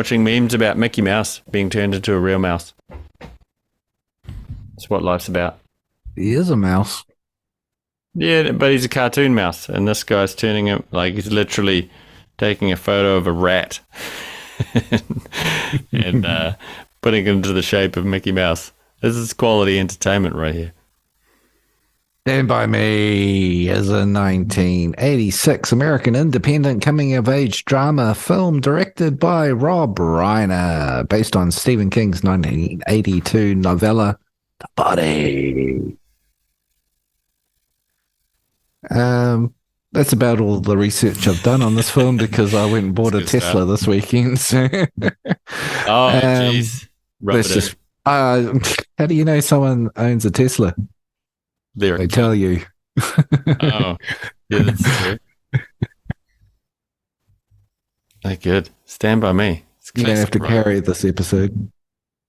watching memes about Mickey Mouse being turned into a real mouse. That's what life's about. He is a mouse. Yeah, but he's a cartoon mouse, and this guy's turning him like he's literally taking a photo of a rat and putting it into the shape of Mickey Mouse. This is quality entertainment right here. Stand By Me is a 1986 American independent coming-of-age drama film directed by Rob Reiner, based on Stephen King's 1982 novella, The Body. That's about all the research I've done on this film because I went and bought a Tesla this weekend. So. Oh, jeez. How do you know someone owns a Tesla? They tell you. Oh, yeah, that's true. They're good. Stand By Me. You don't have to carry this episode.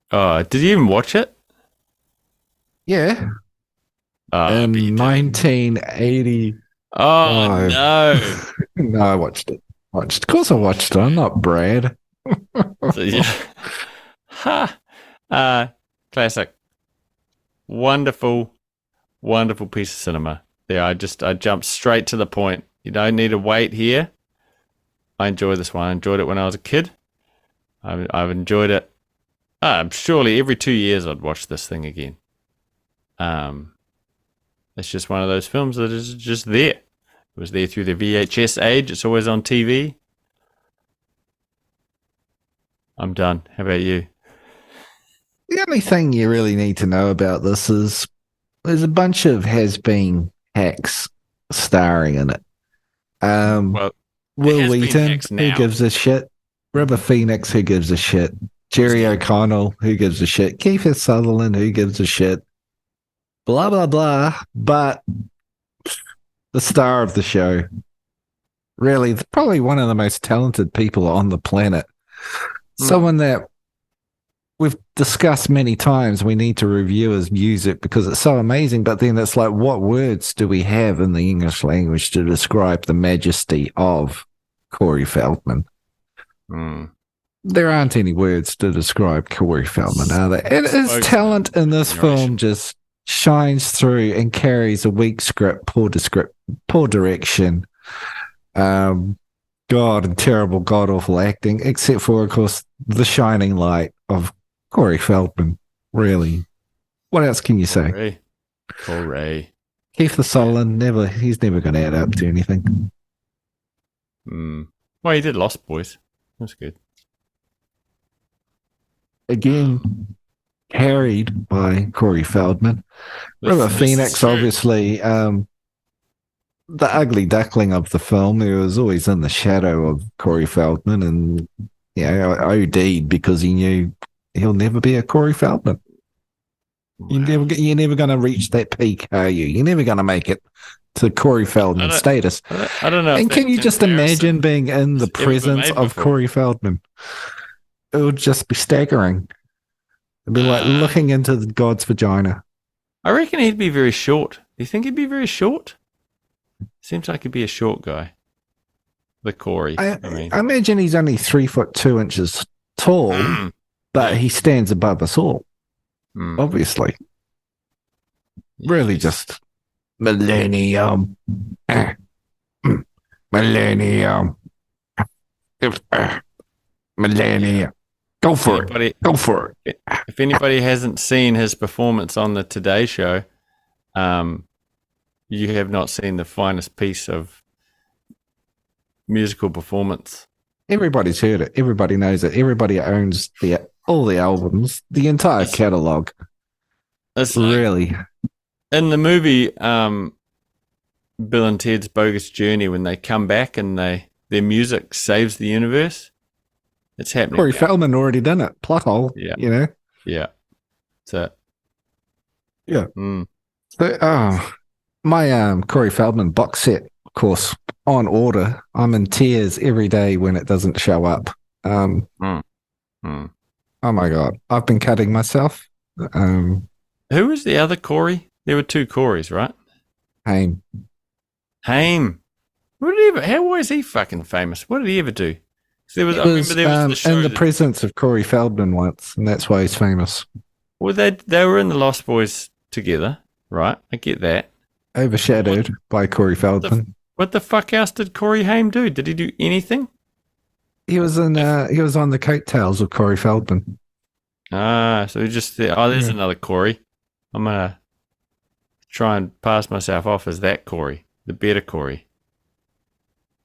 Oh, did you even watch it? Yeah. In 1980. Oh, no. No, I watched it. Of course I watched it. I'm not Brad. So, yeah. Ha. Classic. Wonderful piece of cinema. There, I jumped straight to the point. You don't need to wait here. I enjoy this one. I enjoyed it when I was a kid. I've enjoyed it. Surely every 2 years I'd watch this thing again. It's just one of those films that is just there. It was there through the VHS age. It's always on TV. I'm done. How about you? The only thing you really need to know about this is there's a bunch of has-been hacks starring in it. Will Wheaton, who gives a shit? River Phoenix, who gives a shit? Jerry O'Connell, who gives a shit? Kiefer Sutherland, who gives a shit? Blah, blah, blah. But the star of the show, really, probably one of the most talented people on the planet. Someone that we've discussed many times we need to review his music because it's so amazing, but then it's like, what words do we have in the English language to describe the majesty of Corey Feldman? There aren't any words to describe Corey Feldman, are there? And his talent in this film just shines through and carries a weak script, poor direction, terrible, god-awful acting, except for, of course, the shining light of Corey Feldman. Really. What else can you say? Corey. Keith Sutherland, he's never going to add up to anything. Well, he did Lost Boys. That's good. Again, carried by Corey Feldman. River Phoenix, obviously, the ugly duckling of the film, who was always in the shadow of Corey Feldman and OD'd because he knew he'll never be a Corey Feldman. You're never going to reach that peak, are you? You're never going to make it to Corey Feldman status. I don't know. And can you just imagine being in the presence of Corey Feldman? It would just be staggering. It'd be like looking into the God's vagina. I reckon he'd be very short. Do you think he'd be very short? Seems like he'd be a short guy. The Corey. I imagine he's only 3'2" tall, but he stands above us all. Obviously. Yes. Really just millennium. Millennium. Millennium. Go for it. Go for it. If anybody hasn't seen his performance on the Today Show, you have not seen the finest piece of musical performance. Everybody's heard it. Everybody knows it. Everybody owns all the albums, the entire catalog. It's really in the movie Bill and Ted's Bogus Journey, when they come back and their music saves the universe. It's happening. Corey Feldman already done it. Plot hole. Yeah. You know? Yeah. That's it. Yeah. So, my Corey Feldman box set, of course, on order. I'm in tears every day when it doesn't show up. Oh my God. I've been cutting myself. Who was the other Corey? There were two Corys, right? Haim. What did he ever? How was he fucking famous? What did he ever do? I remember there was the show in the presence of Corey Feldman once, and that's why he's famous. Well, they were in the Lost Boys together, right? I get that. Overshadowed by Corey Feldman. What the fuck else did Corey Haim do? Did he do anything? He was on the coattails of Corey Feldman. Ah, so he just there's another Corey. I'm gonna try and pass myself off as that Corey, the better Corey.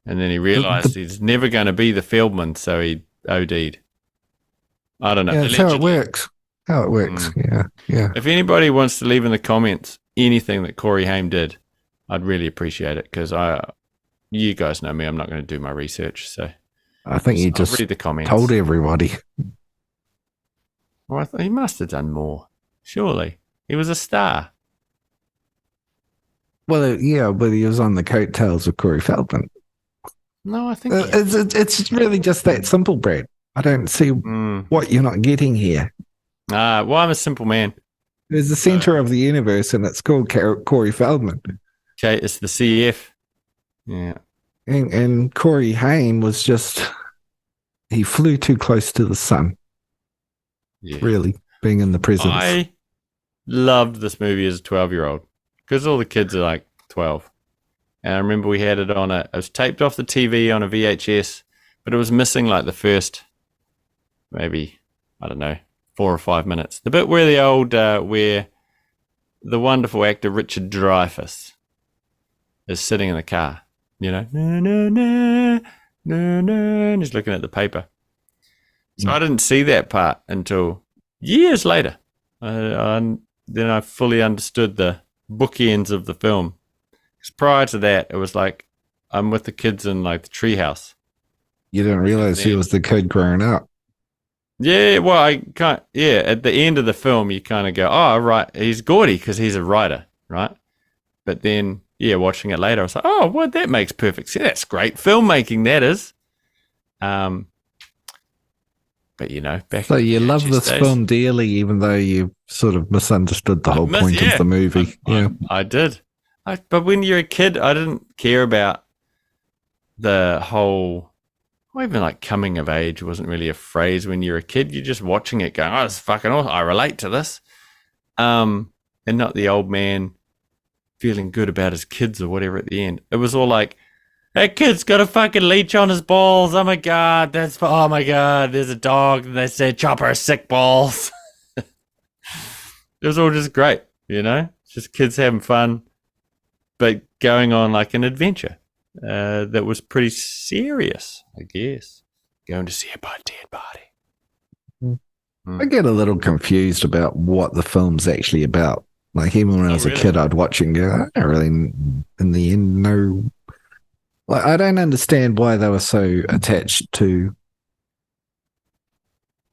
And then he realized he's never going to be the Feldman, so he OD'd. I don't know. Yeah, that's how it works. Yeah. If anybody wants to leave in the comments anything that Corey Haim did, I'd really appreciate it, because you guys know me. I'm not going to do my research, so I think he just read the comments. Told everybody. Well, he must have done more. Surely he was a star. Well, yeah, but he was on the coattails of Corey Feldman. No, I think it's really just that simple, Brad. I don't see what you're not getting here. Well, I'm a simple man. There's the center of the universe, and it's called Corey Feldman. Okay, it's the CF. Yeah. And Corey Haim was he flew too close to the sun. Yeah. Really, being in the presence. I loved this movie as a 12-year-old, because all the kids are like 12. And I remember we had it on it was taped off the TV on a VHS, but it was missing like the first, maybe, I don't know, 4 or 5 minutes. The bit where where the wonderful actor Richard Dreyfuss is sitting in the car, and he's looking at the paper. So I didn't see that part until years later. Then I fully understood the bookends of the film. Because prior to that, it was like I'm with the kids in like the treehouse. You didn't realize he was the kid growing up. Yeah, well, I can't. Yeah, at the end of the film, you kind of go, "Oh, right, he's Gordy because he's a writer, right?" But then, watching it later, I was like, "Oh, well, that makes perfect sense. That's great filmmaking, that is." But back. So you love this film dearly, even though you sort of misunderstood the whole point of the movie. I did. But when you're a kid, I didn't care about the whole, or even like coming of age wasn't really a phrase when you're a kid. You're just watching it going, oh, it's fucking awesome. I relate to this. And not the old man feeling good about his kids or whatever at the end. It was all like, that kid's got a fucking leech on his balls. Oh my God, there's a dog. And they said, Chopper, sick balls. It was all just great, just kids having fun, but going on like an adventure that was pretty serious, I guess. Going to see a dead body. I get a little confused about what the film's actually about. Like, even when I was a kid, I'd watch and go, I don't really, in the end, know. Like, I don't understand why they were so attached to,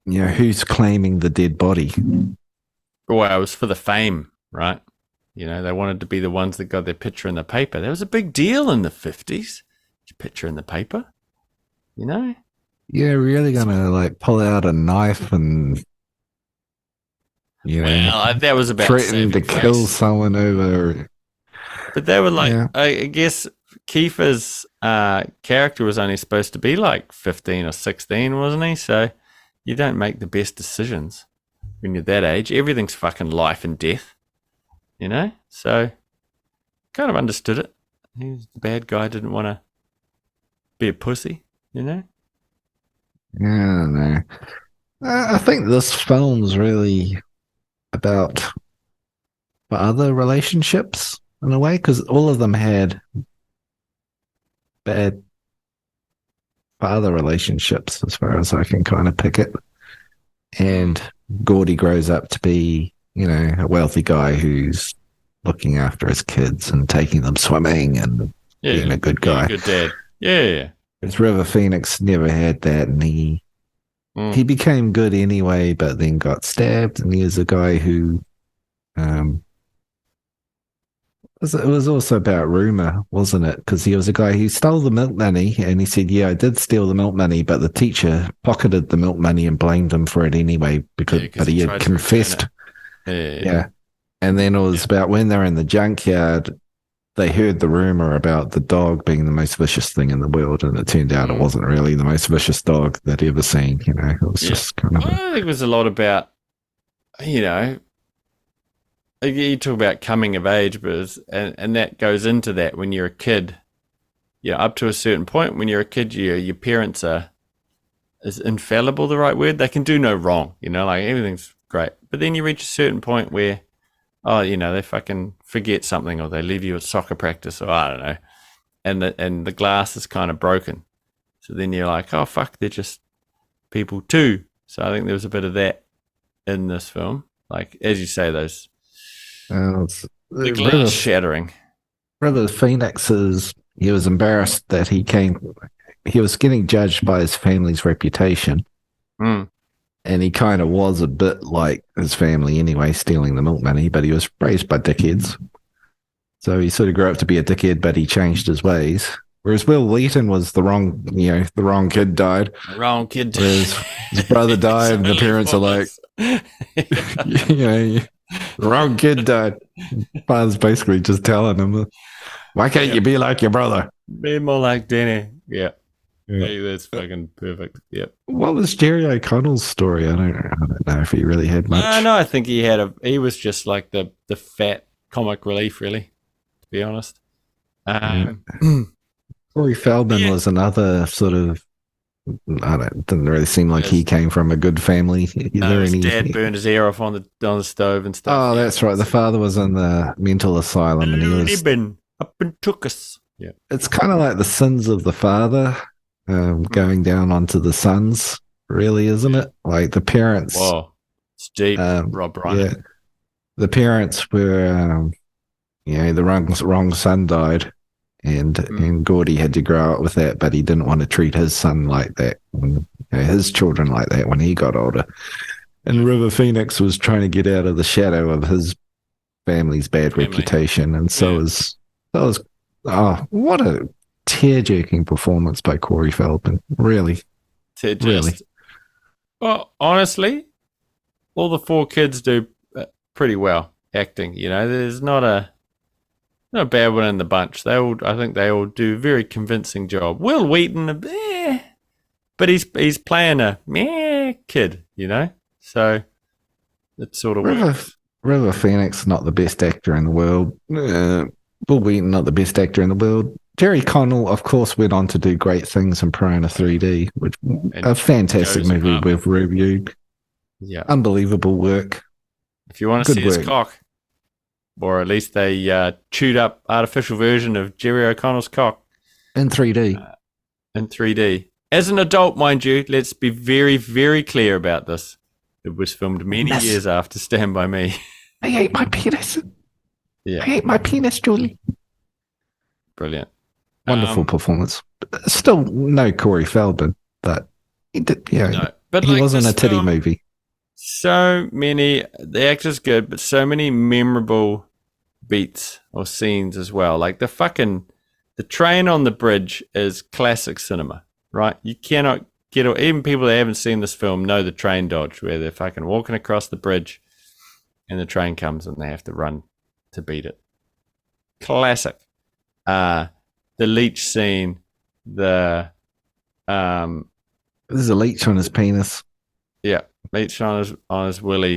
who's claiming the dead body. Well, it was for the fame, right? They wanted to be the ones that got their picture in the paper. That was a big deal in the 50s. Your picture in the paper, Yeah, really gonna like pull out a knife and that was about threatening to kill someone over. But they were like, I guess Kiefer's character was only supposed to be like 15 or 16, wasn't he? So you don't make the best decisions when you're that age. Everything's fucking life and death, So kind of understood it. He was the bad guy, didn't want to be a pussy, Yeah, no. I think this film's really about other relationships in a way, because all of them had bad father relationships, as far as I can kind of pick it. And Gordy grows up to be, a wealthy guy who's looking after his kids and taking them swimming and being a good guy. Good dad. Yeah. Whereas River Phoenix never had that, and he became good anyway, but then got stabbed. And he was a guy who, it was also about rumor, wasn't it? Because he was a guy who stole the milk money, and he said, "Yeah, I did steal the milk money," but the teacher pocketed the milk money and blamed him for it anyway but he had confessed. Yeah. And then it was about when they're in the junkyard, they heard the rumor about the dog being the most vicious thing in the world, and it turned out it wasn't really the most vicious dog they'd ever seen. You know, it was just kind of. I think it was a lot about, you know, you talk about coming of age, but and that goes into that when you're a kid. Yeah, up to a certain point, when you're a kid, your parents are, is infallible the right word? They can do no wrong, you know, like everything's great. But then you reach a certain point where, oh, you know, they fucking forget something, or they leave you at soccer practice, or I don't know, and the glass is kind of broken. So then you're like, oh fuck, they're just people too. So I think there was a bit of that in this film, like as you say, those the glass shattering. River Phoenix he was embarrassed that he was getting judged by his family's reputation. Mm. And he kind of was a bit like his family anyway, stealing the milk money, but he was raised by dickheads. So he sort of grew up to be a dickhead, but he changed his ways. Whereas Will Wheaton was the wrong kid died. The wrong kid died. Whereas his brother died, and the parents are like, the wrong kid died. Father's basically just telling him, why can't you be like your brother? Be more like Danny. Yeah. Hey, that's fucking perfect. Yep. What was Jerry O'Connell's story? I don't know if he really had much. No, I think he was just like the fat comic relief, really, to be honest. Corey Feldman was another sort of, didn't really seem like he came from a good family either. His dad burned his ear off on the stove and stuff. Oh, that's right. The father was in the mental asylum, and he was up and took us. Yeah, it's kind of like the sins of the father going down onto the sons, really, isn't it? Like the parents. Whoa, it's deep, Rob Reiner. Yeah, the parents were, the wrong son died, and Gordy had to grow up with that, but he didn't want to treat his son like that, his children like that when he got older. And River Phoenix was trying to get out of the shadow of his family's bad reputation, and so was. What a tear-jerking performance by Corey Feldman. Really. Really. Well, honestly, all the four kids do pretty well acting. You know, there's not a bad one in the bunch. I think they all do a very convincing job. Will Wheaton, but he's playing a kid, you know? So it sort of works. River Phoenix, not the best actor in the world. Will Wheaton, not the best actor in the world. Jerry Connell, of course, went on to do great things in Piranha 3D, which a fantastic movie we've reviewed. Yeah, unbelievable work. If you want to see his cock, or at least a chewed up artificial version of Jerry O'Connell's cock in 3D. In 3D, as an adult, mind you, let's be very, very clear about this. It was filmed many years after Stand By Me. I ate my penis. Yeah. I ate my penis, Julie. Brilliant. Wonderful performance. Still no Corey Feldman, but he did, no, but he wasn't a titty movie. So many, the actor's good, but so many memorable beats or scenes as well. Like the train on the bridge is classic cinema, right? You cannot even people that haven't seen this film know the train dodge where they're fucking walking across the bridge and the train comes and they have to run to beat it. Classic. The leech scene, there's a leech on his penis. Yeah, leech on his willy.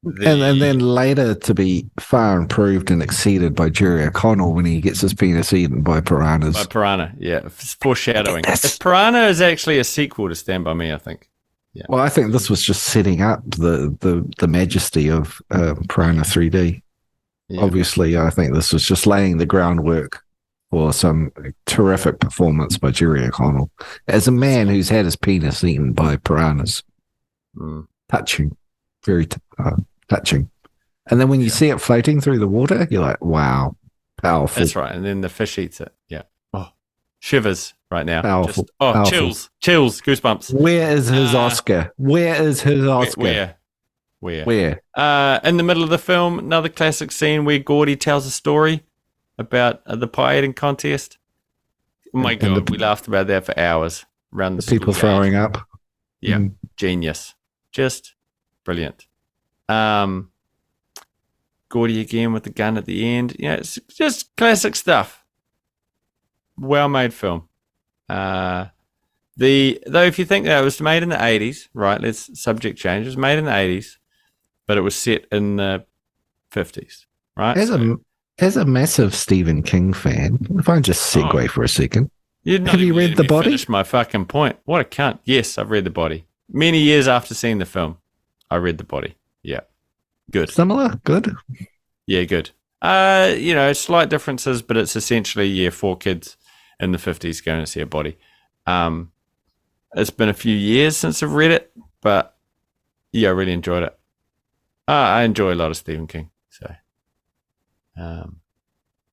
And then later to be far improved and exceeded by Jerry O'Connell when he gets his penis eaten by piranhas. By piranha, yeah. It's foreshadowing. Piranha is actually a sequel to Stand By Me, I think. Yeah. Well, I think this was just setting up the majesty of Piranha 3D. Yeah. Obviously, I think this was just laying the groundwork for some terrific performance by Jerry O'Connell as a man who's had his penis eaten by piranhas. Touching. Very touching. And then when you see it floating through the water, you're like, wow, powerful. That's right. And then the fish eats it. Yeah. Oh, shivers right now. Powerful. Powerful. Chills, goosebumps. Where is his Oscar? Where is his Oscar? Where? In the middle of the film, another classic scene where Gordy tells a story about the pie eating contest. Oh my God, we laughed about that for hours. Around the people throwing up. Yeah, genius. Just brilliant. Gordy again with the gun at the end. It's just classic stuff. Well-made film. Though if you think that it was made in the 80s, right? Let's subject change. It was made in the 80s, but it was set in the 50s, right? As a massive Stephen King fan, if I just segue for a second, have you read The Body? Finish my fucking point. What a cunt. Yes, I've read The Body. Many years after seeing the film, I read The Body. Yeah. Good. Similar? Good? Yeah, good. Slight differences, but it's essentially, 4 kids in the 50s going to see a body. It's been a few years since I've read it, but yeah, I really enjoyed it. I enjoy a lot of Stephen King, so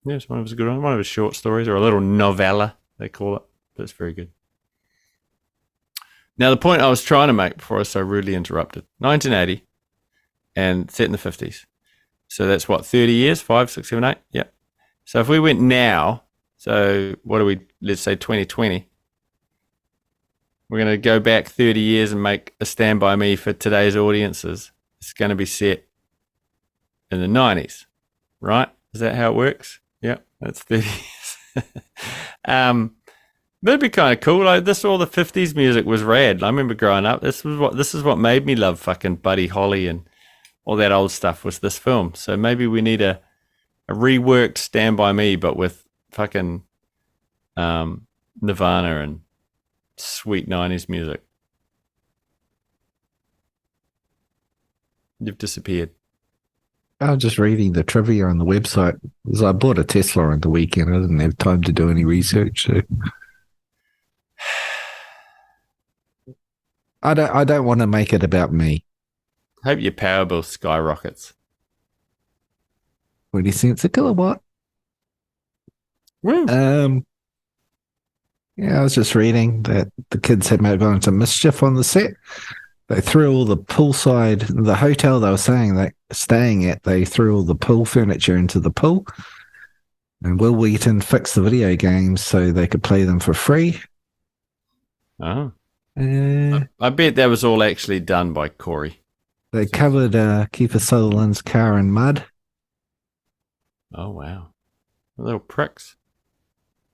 it's one of his good one of his short stories, or a little novella they call it, but it's very good. Now, the point I was trying to make before I was so rudely interrupted: 1980, and set in the 50s. So that's what, 30 years? 5, 6, 7, 8? Yeah. So if we went now, so what are we? Let's say 2020. We're going to go back 30 years and make a Stand By Me for today's audiences. It's going to be set in the 90s, right? Is that how it works? Yeah, that's 30 years. That'd be kind of cool. Like all the 50s music was rad. I remember growing up. This is what made me love fucking Buddy Holly and all that old stuff was this film. So maybe we need a reworked Stand By Me, but with fucking Nirvana and sweet 90s music. You've disappeared. I was just reading the trivia on the website because I bought a Tesla on the weekend. I didn't have time to do any research. So. I don't want to make it about me. Hope your power bill skyrockets. 20 cents a kilowatt. Woo. I was just reading that the kids had gone into mischief on the set. They threw all the poolside, the hotel they were staying at, they threw all the pool furniture into the pool. And Will Wheaton fixed the video games so they could play them for free. Oh. I bet that was all actually done by Corey. They covered Kiefer Sutherland's car in mud. Oh, wow. Little pricks.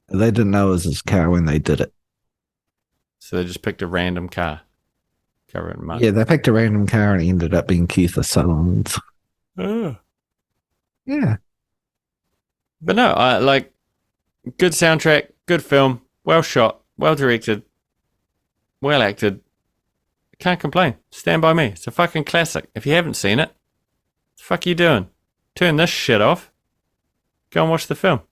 They didn't know it was his car when they did it. So they just picked a random car. Cover it in mud. Yeah, they picked a random car and it ended up being Kiefer Sutherland's. Oh. Yeah. But no, I like good soundtrack, good film, well shot, well directed, well acted. Can't complain. Stand By Me. It's a fucking classic. If you haven't seen it, what the fuck are you doing? Turn this shit off. Go and watch the film.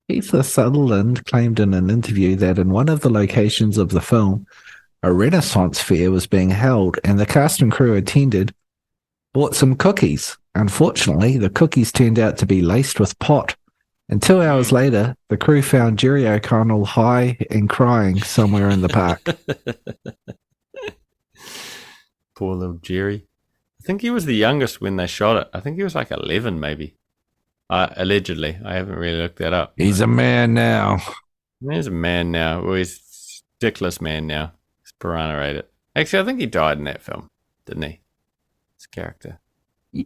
Kiefer Sutherland claimed in an interview that in one of the locations of the film, a Renaissance fair was being held and the cast and crew attended bought some cookies. Unfortunately, the cookies turned out to be laced with pot. And 2 hours later, the crew found Jerry O'Connell high and crying somewhere in the park. Poor little Jerry. I think he was the youngest when they shot it. I think he was like 11 maybe. Allegedly. I haven't really looked that up. He's a man now. He's a man now. Well, he's a dickless man now. He's piranha ate it. Actually, I think he died in that film, didn't he? His character.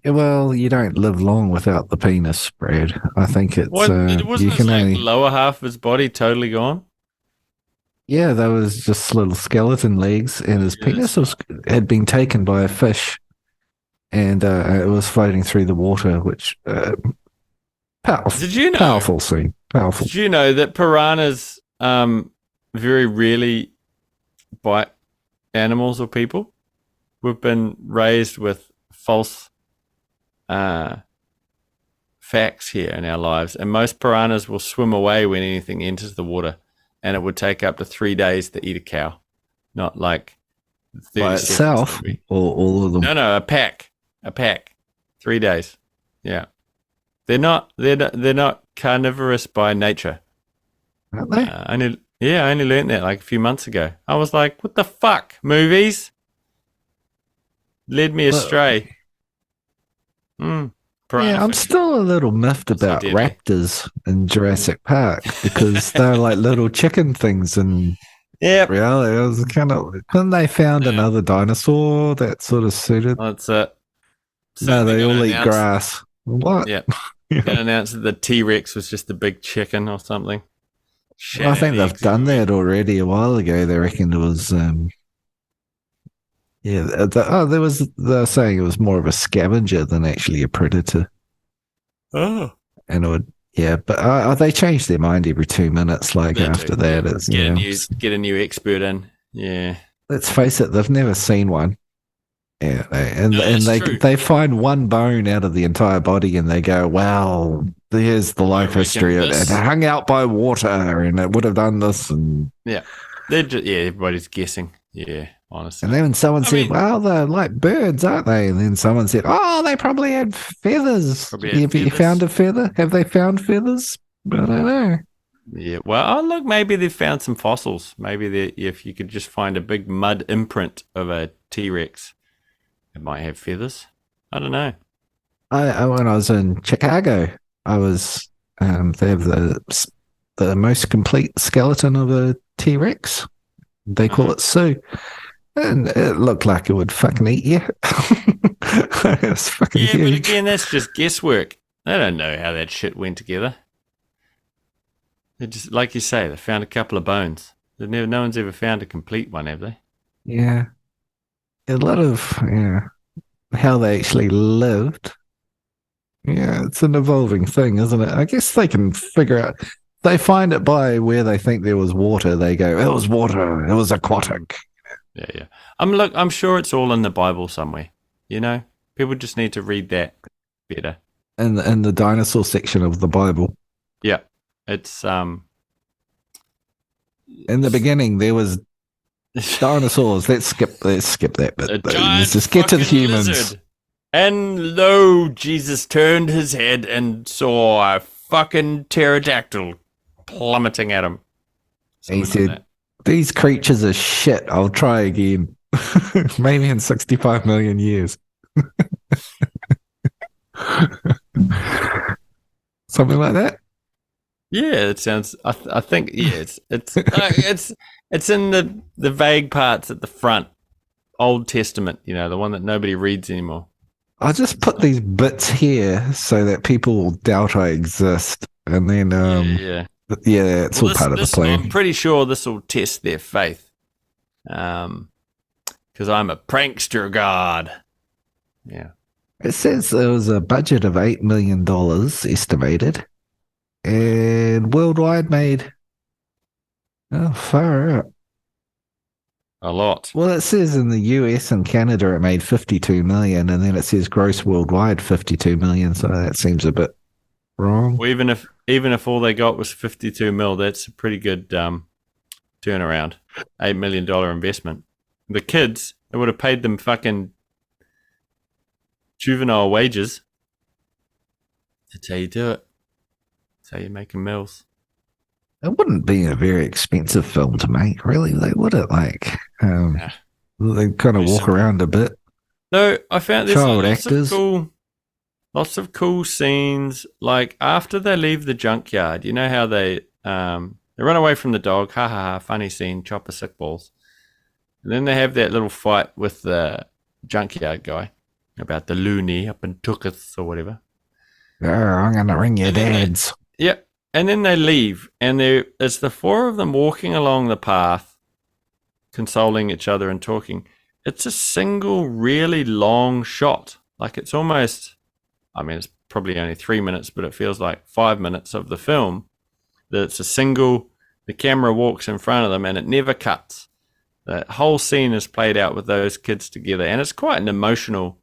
Well, you don't live long without the penis, Brad. I think it's wasn't you can his only lower half of his body totally gone? Yeah, there was just little skeleton legs, and his penis had been taken by a fish, and it was floating through the water, which powerful. Did you know? Powerful scene. Powerful. Did you know that piranhas very rarely bite animals or people? We've been raised with false facts here in our lives, and most piranhas will swim away when anything enters the water, and it would take up to 3 days to eat a cow, not like 30 by itself or all of them. No, a pack, 3 days. Yeah, they're not carnivorous by nature. Aren't they? I only learned that like a few months ago. I was like, what the fuck? Movies led me astray. Yeah, I'm still a little miffed about raptors in Jurassic Park because they're like little chicken things in reality. It was kind of, couldn't they found another dinosaur that sort of suited? That's it. No, they all eat grass. What? Yeah. And announced that the T-Rex was just a big chicken or something. Well, I think they've done that already a while ago. They reckoned it was, they're saying it was more of a scavenger than actually a predator. Oh. And it would, yeah, but they change their mind every 2 minutes. Like after that, it's get a new expert in. Yeah. Let's face it, they've never seen one. Yeah, and true. they find one bone out of the entire body, and they go, "Wow, there's the life history. It hung out by water, and it would have done this." And everybody's guessing. Yeah, honestly. And then someone said, "Well, they're like birds, aren't they?" And then someone said, "Oh, they probably had feathers. Have you found a feather? Have they found feathers? I don't know." Yeah, well, look, maybe they've found some fossils. Maybe if you could just find a big mud imprint of a T-Rex. It might have feathers. I don't know. When I was in Chicago, I was they have the most complete skeleton of a T-Rex. They call it Sue, and it looked like it would fucking eat you. It's fucking huge. But again, that's just guesswork. They don't know how that shit went together. They just, like you say, they found a couple of bones. No one's ever found a complete one, have they? Yeah. A lot of how they actually lived. Yeah, it's an evolving thing, isn't it? I guess they can figure out. They find it by where they think there was water. They go, it was water. It was aquatic. Yeah. I'm sure it's all in the Bible somewhere. You know, people just need to read that better. In the dinosaur section of the Bible. Yeah, it's In the beginning, there was dinosaurs. Let's skip that bit. Let's just get to the humans. Lizard. And lo, Jesus turned his head and saw a fucking pterodactyl plummeting at him. He said, "These creatures are shit. I'll try again." Maybe in 65 million years. Something like that. Yeah, it sounds. I think it's it's in the vague parts at the front, Old Testament. You know, the one that nobody reads anymore. I'll just put these bits here so that people will doubt I exist, and then it's all part of the plan. I'm pretty sure this will test their faith, because I'm a prankster god. Yeah. It says there was a budget of $8 million estimated. And worldwide made, far out. A lot. Well, it says in the US and Canada it made 52 million, and then it says gross worldwide 52 million. So that seems a bit wrong. Well, even if all they got was 52 mil, that's a pretty good turnaround. $8 million investment. The kids, it would have paid them fucking juvenile wages. That's how you do it. That's how you make meals. It wouldn't be a very expensive film to make, really. They would it like they kind of walk around a bit. No, I found there's child actors. Lots of cool scenes. Like after they leave the junkyard, you know how they run away from the dog. Ha ha ha! Funny scene. Chopper sick balls. And then they have that little fight with the junkyard guy about the loony up in Tukas or whatever. Oh, I'm gonna ring your dads. Yep. And then they leave, and it's the four of them walking along the path, consoling each other and talking. It's a single, really long shot. Like it's almost, it's probably only 3 minutes, but it feels like 5 minutes of the film. That it's a single, the camera walks in front of them, and it never cuts. The whole scene is played out with those kids together, and it's quite an emotional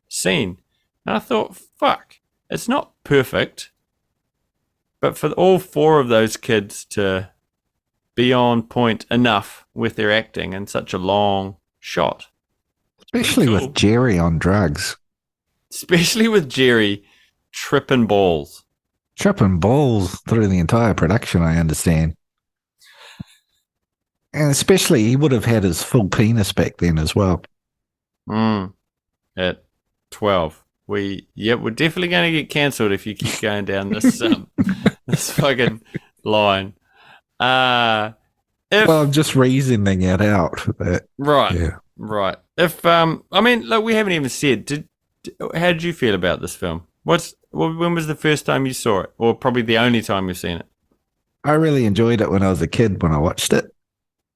scene. And I thought, fuck, it's not perfect. But for all four of those kids to be on point enough with their acting in such a long shot. Especially with Jerry on drugs. Especially with Jerry tripping balls. Tripping balls through the entire production, I understand. And especially he would have had his full penis back then as well. At 12. We're definitely going to get cancelled if you keep going down this this fucking line. I'm just reasoning it out. Right. If look, we haven't even said. How did you feel about this film? When was the first time you saw it, or probably the only time you've seen it? I really enjoyed it when I was a kid when I watched it,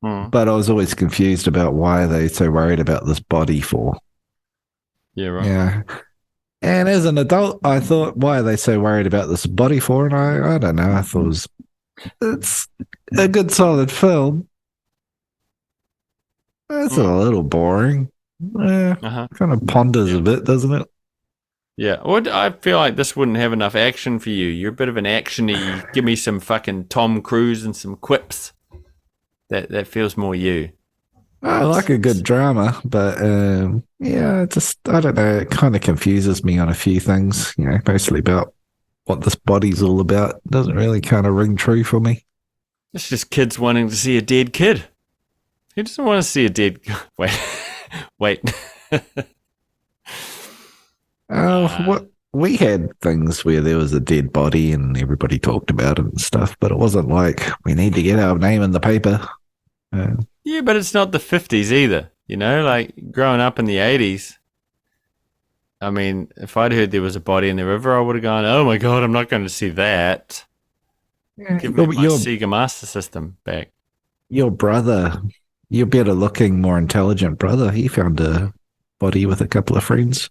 Hmm. but I was always confused about why they so worried about this body for. Yeah, right. Yeah. And as an adult, I thought, why are they so worried about this body for? And I don't know. I thought it's a good solid film. It's a little boring. Uh-huh. Kind of ponders Yeah. a bit, doesn't it? Yeah. Well, I feel like this wouldn't have enough action for you. You're a bit of an actiony. Give me some fucking Tom Cruise and some quips. That feels more you. I like a good drama, but yeah, just I don't know. It kind of confuses me on a few things. You know, mostly about what this body's all about. It doesn't really kind of ring true for me. It's just kids wanting to see a dead kid. Who doesn't want to see a dead? Wait, wait. Oh, what we had things where there was a dead body and everybody talked about it and stuff, but it wasn't like we need to get our name in the paper. Yeah, but it's not the 50s either. You know, like growing up in the 80s. I mean, if I'd heard there was a body in the river, I would have gone, "Oh my god, I'm not going to see that." Yeah, Give me my Sega Master System back. Your brother, your better looking, more intelligent brother, he found a body with a couple of friends.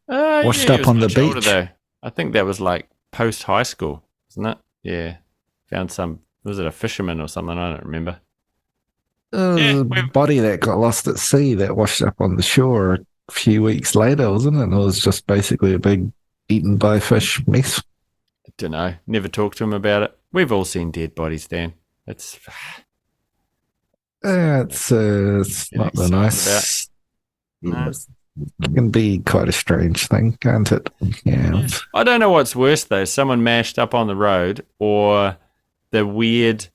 Washed Yeah, he up was on the much older beach. though. I think that was like post high school, isn't it? Yeah, found some. Was it a fisherman or something? I don't remember. Yeah, A body that got lost at sea that washed up on the shore a few weeks later, wasn't it? And it was just basically a big eaten by fish mess. I don't know. Never talked to him about it. We've all seen dead bodies, Dan. It's It's not the nice. no. It can be quite a strange thing, can't it? Yeah. I don't know what's worse though. Someone mashed up on the road, or the weird.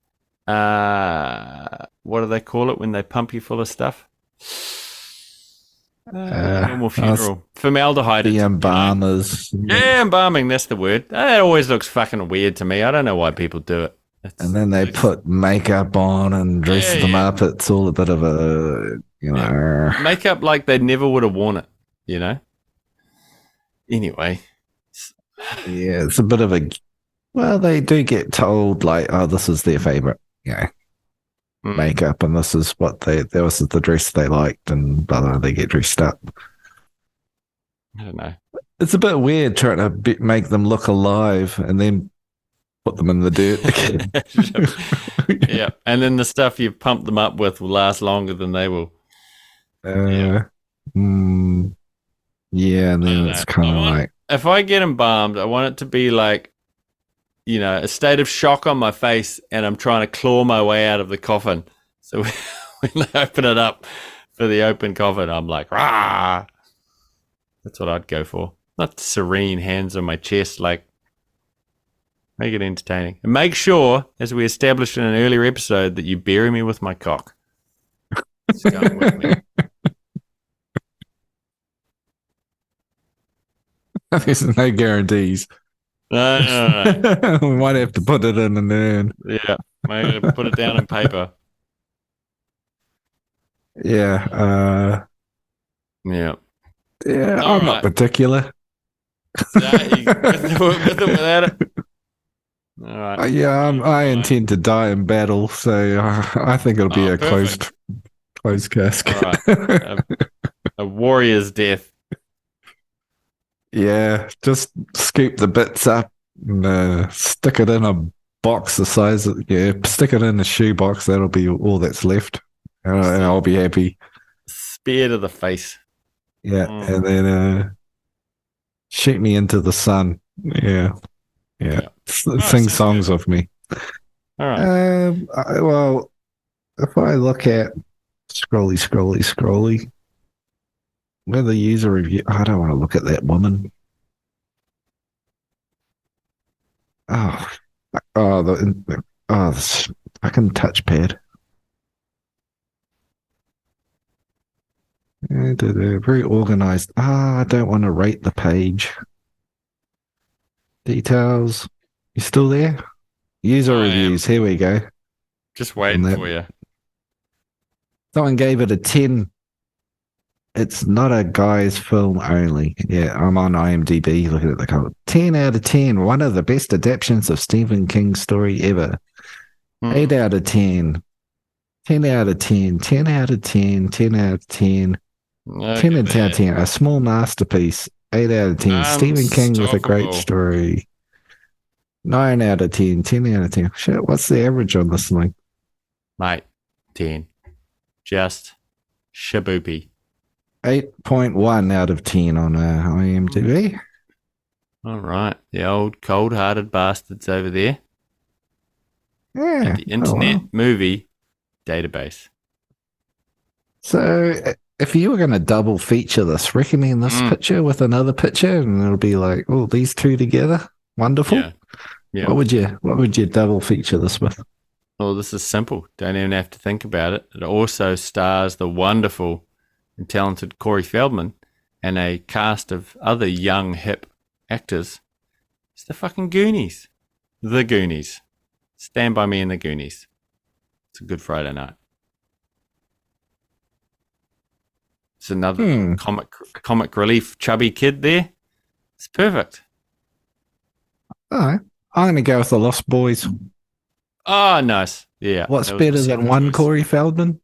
What do they call it when they pump you full of stuff? Normal funeral. Formaldehyde. The embalmers. Yeah, embalming, that's the word. That always looks fucking weird to me. I don't know why people do it. And then they put makeup on and dress them up. It's all a bit of a, you know. Makeup like they never would have worn it, you know? Anyway. Yeah, it's a bit of a, well, they do get told, like, oh, this is their favorite, you know, makeup, and this is what this is the dress they liked, and blah, blah, they get dressed up. I don't know. It's a bit weird trying to make them look alive and then put them in the dirt again. Yeah, and then the stuff you've pumped them up with will last longer than they will. Yeah, and then it's kind of like, if I get embalmed, I want it to be like, you know, a state of shock on my face, and I'm trying to claw my way out of the coffin. So when they open it up for the open coffin, I'm like, rah! That's what I'd go for. Not serene hands on my chest, like, make it entertaining. And make sure, as we established in an earlier episode, that you bury me with my cock. It's going with me. There's no guarantees. No. We might have to put it in an urn. Yeah, maybe put it down in paper. Yeah. Yeah. I'm not particular. With it, without it. All right. I intend to die in battle, so I think it'll be a closed casket. All right. A warrior's death. Yeah, just scoop the bits up and stick it in a box the size of, stick it in a shoe box. That'll be all that's left. And I'll be happy. Spear to the face. Yeah, and then shoot me into the sun. Yeah. Sing songs with me. All right. Well, if I look at scrolly, where the user review, I don't want to look at that woman. This fucking touchpad. Very organized. I don't want to rate the page. Details. You still there? User reviews. Here we go. Just waiting for you. Someone gave it a 10 It's not a guy's film only. Yeah, I'm on IMDb looking at the cover. 10 out of 10. One of the best adaptations of Stephen King's story ever. 8 out of 10. 10 out of 10. 10 out of 10. 10 out of 10. 10 out of 10. A small masterpiece. 8 out of 10. Stephen King with a great story. 9 out of 10. 10 out of 10. Shit, what's the average on this thing? Mate, 10. Just shaboopy. 8.1 out of 10 on IMDb. All right. The old cold-hearted bastards over there. Yeah. At the Internet Movie Database. So, if you were going to double feature this, recommend this picture with another picture, and it'll be like, oh, these two together, wonderful. Yeah. What would you double feature this with? Well, this is simple. Don't even have to think about it. It also stars the wonderful and talented Corey Feldman and a cast of other young, hip actors. It's the fucking Goonies. The Goonies. Stand By Me in the Goonies. It's a good Friday night. It's another comic relief chubby kid there. It's perfect. All right. I'm going to go with The Lost Boys. Oh, nice. Yeah. What's better than one Corey Feldman?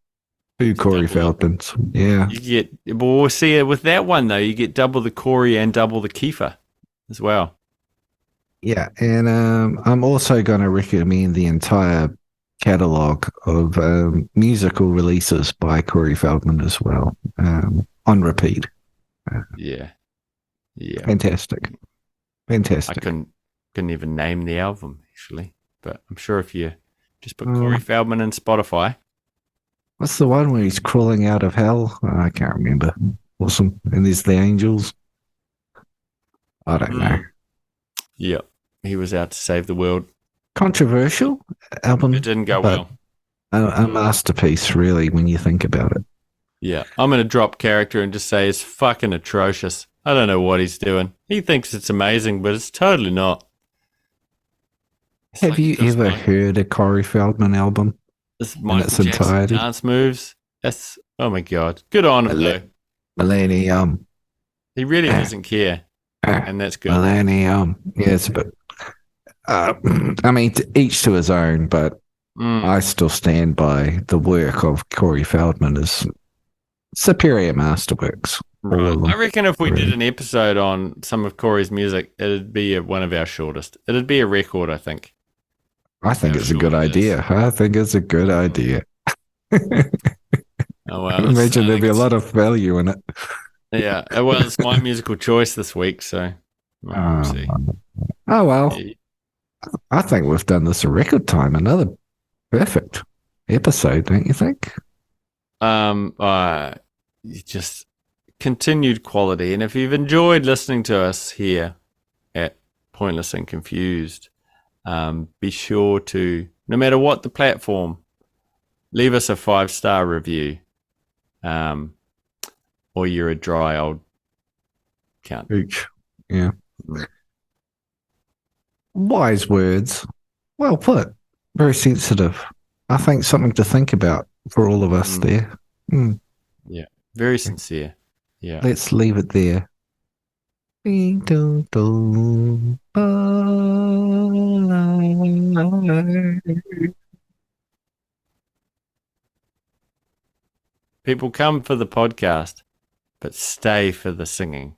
Two Corey Feldmans. Yeah. We'll see with that one, though, you get double the Corey and double the Kiefer as well. Yeah. And I'm also going to recommend the entire catalogue of musical releases by Corey Feldman as well, on repeat. Yeah. Fantastic. I couldn't even name the album, actually. But I'm sure if you just put Corey Feldman in Spotify. What's the one where he's crawling out of hell? I can't remember. Awesome. And there's the angels. I don't know. Yeah. He was out to save the world. Controversial album. It didn't go well. A masterpiece, really, when you think about it. Yeah. I'm going to drop character and just say it's fucking atrocious. I don't know what he's doing. He thinks it's amazing, but it's totally not. Have you ever heard a Corey Feldman album? This Michael Jackson dance moves. That's, oh my God. Good on him, though. Millennium. He really doesn't care. And that's good. Millennium. Yes, but I mean, each to his own, but I still stand by the work of Corey Feldman as superior masterworks. Right. I reckon if we did an episode on some of Corey's music, it'd be one of our shortest. It'd be a record, I think. I think it's a good idea. I think it's a good idea. Oh, well, imagine there'd be a lot of value in it. Yeah. Well, it's my musical choice this week, so we'll see. Oh, well. Yeah. I think we've done this a record time. Another perfect episode, don't you think? Just continued quality. And if you've enjoyed listening to us here at Pointless and Confused, be sure to, no matter what the platform, leave us a 5-star review. Or you're a dry old cunt. Ooch. Yeah. Wise words. Well put. Very sensitive. I think something to think about for all of us there. Yeah. Very sincere. Yeah. Let's leave it there. People come for the podcast, but stay for the singing.